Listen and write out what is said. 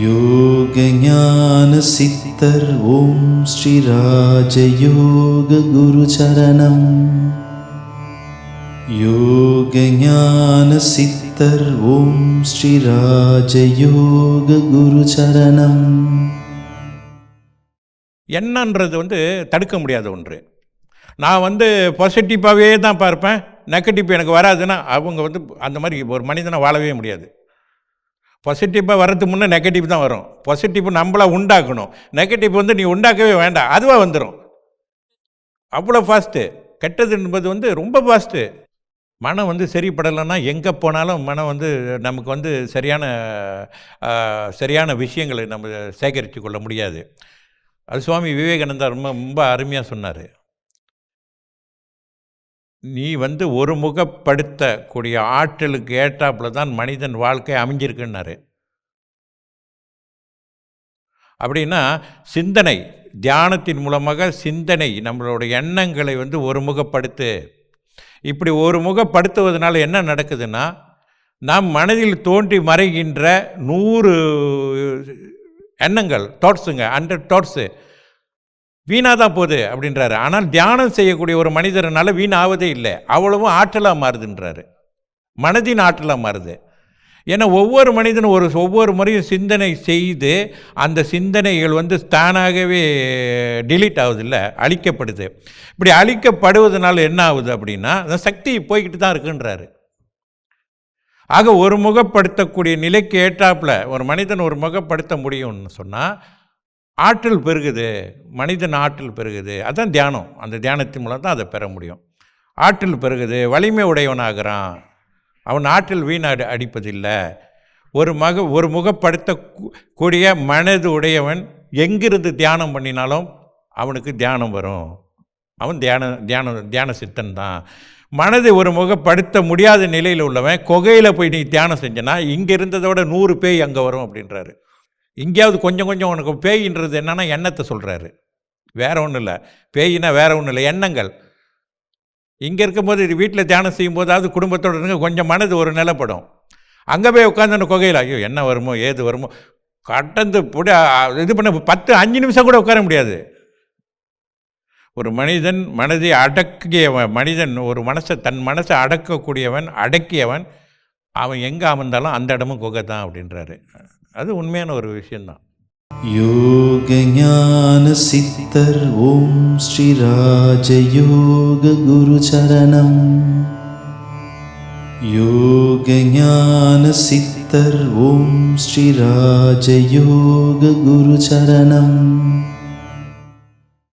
யோக ஞான சித்தர் ஓம் ஸ்ரீ ராஜயோக குரு சரணம். யோக ஞான சித்தர் ஓம் ஸ்ரீ ராஜயோக குரு சரணம். என்னன்றது தடுக்க முடியாத ஒன்று. நான் பாசிட்டிவாகவே தான் பார்ப்பேன், நெகட்டிவ் எனக்கு வராதுன்னா அவங்க அந்த மாதிரி ஒரு மனிதனை வாழவே முடியாது. பாசிட்டிவாக வர்றதுக்கு முன்னே நெகட்டிவ் தான் வரும். பாசிட்டிவ் நம்மளாக உண்டாக்கணும், நெகட்டிவ் நீ உண்டாக்கவே வேண்டாம், அதுவாக வந்துடும். அவ்வளோ ஃபாஸ்ட்டு. கெட்டது என்பது ரொம்ப ஃபாஸ்ட்டு. மனம் சரிப்படலைன்னா எங்கே போனாலும் மனம் நமக்கு சரியான விஷயங்களை நம்ம சேகரித்து கொள்ள முடியாது. அது சுவாமி விவேகானந்தா ரொம்ப அருமையாக சொன்னார். நீ ஒருமுகப்படுத்தக்கூடிய ஆற்றலுக்கு ஏற்றாப்புல தான் மனிதன் வாழ்க்கை அமைஞ்சிருக்குன்னாரு. அப்படின்னா சிந்தனை, தியானத்தின் மூலமாக சிந்தனை, நம்மளுடைய எண்ணங்களை ஒருமுகப்படுத்து. இப்படி ஒருமுகப்படுத்துவதனால என்ன நடக்குதுன்னா, நாம் மனதில் தோன்றி மறைகின்ற 100 எண்ணங்கள், தாட்ஸுங்க, 100 தாட்ஸு வீணாக தான் போகுது அப்படின்றாரு. ஆனால் தியானம் செய்யக்கூடிய ஒரு மனிதர்னால வீணாவதே இல்லை, அவ்வளவும் ஆற்றலாக மாறுதுன்றாரு. மனதின் ஆற்றலாக மாறுது. ஏன்னா ஒவ்வொரு மனிதனும் ஒவ்வொரு முறையும் சிந்தனை செய்து அந்த சிந்தனைகள் தானாகவே டிலீட் ஆகுது, இல்லை அழிக்கப்படுது. இப்படி அழிக்கப்படுவதனால என்ன ஆகுது அப்படின்னா, அந்த சக்தி போய்கிட்டு தான் இருக்குன்றாரு. ஆக ஒருமுகப்படுத்தக்கூடிய நிலைக்கு ஏற்றாப்புல ஒரு மனிதன் ஒருமுகப்படுத்த முடியும்னு சொன்னால் ஆற்றல் பெருகுது, மனிதன் ஆற்றல் பெருகுது. அதுதான் தியானம். அந்த தியானத்தின் மூலம் தான் அதை பெற முடியும். ஆற்றல் பெருகுது, வலிமை உடையவனாகிறான், அவன் ஆற்றல் வீணாடு அடிப்பதில்லை. ஒரு முகப்படுத்தக்கூடிய மனது உடையவன் எங்கிருந்து தியானம் பண்ணினாலும் அவனுக்கு தியானம் வரும். அவன் தியான சித்தன் தான். மனதை ஒரு முகப்படுத்த முடியாத நிலையில் உள்ளவன் குகையில் போய் நீ தியானம் செஞ்சனா இங்கே இருந்ததோட 100 பேய் அங்கே வரும் அப்படின்றாரு. இங்கேயாவது கொஞ்சம் கொஞ்சம் உனக்கு பேயின்றது என்னன்னா எண்ணத்தை சொல்கிறாரு, வேற ஒன்றும் இல்லை. பேயினா வேற ஒன்றும் இல்லை, எண்ணங்கள். இங்கே இருக்கும்போது வீட்டில் தியானம் செய்யும்போதாவது குடும்பத்தோடு இருங்க, கொஞ்சம் மனது ஒரு நிலப்படும். அங்கே போய் உட்காந்து குகையில் ஐயோ என்ன வருமோ ஏது வருமோ கடந்து போட்டு இது பண்ண 5 நிமிஷம் கூட உட்கார முடியாது. ஒரு மனிதன் மனதை அடக்கியவன், மனிதன் ஒரு தன் மனசை அடக்கக்கூடியவன், அடக்கியவன், அவன் எங்கே அமர்ந்தாலும் அந்த இடமும் குகை தான் அப்படின்றாரு. அது உண்மையான ஒரு விஷயந்தான். யோக ஞான சித்தர் ஓம் ஸ்ரீ ராஜயோக குரு சரணம். யோக ஞான சித்தர் ஓம் ஸ்ரீ ராஜயோக குரு சரணம்.